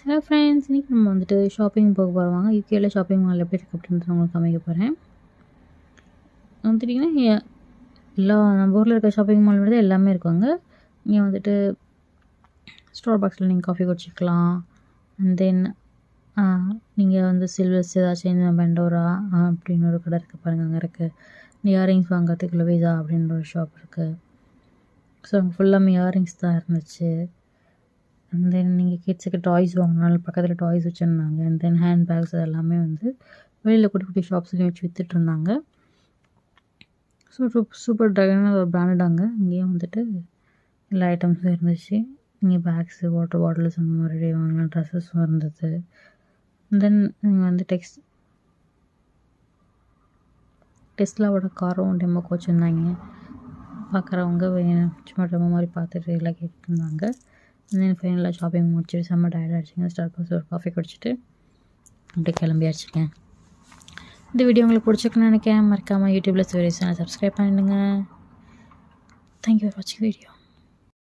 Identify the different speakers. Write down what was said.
Speaker 1: Hello friends, இன்றைக்கி நம்ம வந்துட்டு ஷாப்பிங் போக போகிறோம். யூகேல ஷாப்பிங் மால் எப்படி இருக்குது அப்படின்றத உங்களுக்கு காமிக்க போகிறேன். வந்துட்டிங்கன்னா எல்லா நம்ம ஊரில் இருக்க ஷாப்பிங் மால் விட எல்லாமே இருக்குங்க. இங்கே வந்துட்டு ஸ்டார் பாக்ஸில் நீங்கள் காஃபி குடிச்சிக்கலாம். அண்ட் தென் நீங்கள் வந்து சில்வர்ஸ் ஏதாச்சும் இந்த பெண்டோரா அப்படின்னு ஒரு கடை இருக்குது பாருங்கள், அங்கே இருக்குது. இயரிங்ஸ் வாங்குறதுக்கு லுவேஸா அப்படின்ற ஒரு ஷாப் இருக்குது. ஸோ அங்கே ஃபுல்லாக இயரிங்ஸ் தான் இருந்துச்சு. அண்ட் தென் நீங்கள் கிட்ஸுக்கு டாய்ஸ் வாங்கினாலும் பக்கத்தில் டாய்ஸ் வச்சுருந்தாங்க. அண்ட் தென் ஹேண்ட் பேக்ஸ் அதெல்லாமே வந்து வெளியில் குட்டி குட்டி ஷாப்ஸ்லேயும் வச்சு விற்றுட்ருந்தாங்க. ஸோ சூப்பர் ட்ராகன் ஒரு பிராண்டடாங்க. இங்கேயும் வந்துட்டு எல்லா ஐட்டம்ஸும் இருந்துச்சு. இங்கே பேக்ஸு, வாட்டர் பாட்டில்ஸ் அந்த மாதிரி வாங்கின ட்ரெஸ்ஸஸும் இருந்தது. தென் இங்கே வந்து டெஸ்லாவோட காரும் டெமோக்கு வச்சுருந்தாங்க. பார்க்குறவங்க சும்மா டெமோ மாதிரி பார்த்துட்டு எல்லாம் கேட்டுருந்தாங்க. தென் ஃபைனலாக ஷாப்பிங் முடிச்சுட்டு செம்ம டயர்ட் ஆகிடுச்சிங்க. ஸ்டார் பாக்ஸ் ஒரு காஃபி குடிச்சிட்டு அப்படியே கிளம்பியாச்சுங்க. இந்த வீடியோ உங்களுக்கு பிடிச்சிருக்குன்னு நினைக்கிறேன். மறக்காமல் யூடியூப்பில் சேனல் சப்ஸ்கிரைப் பண்ணிடுங்க. தேங்க்யூ ஃபார் வாட்சிங் வீடியோ.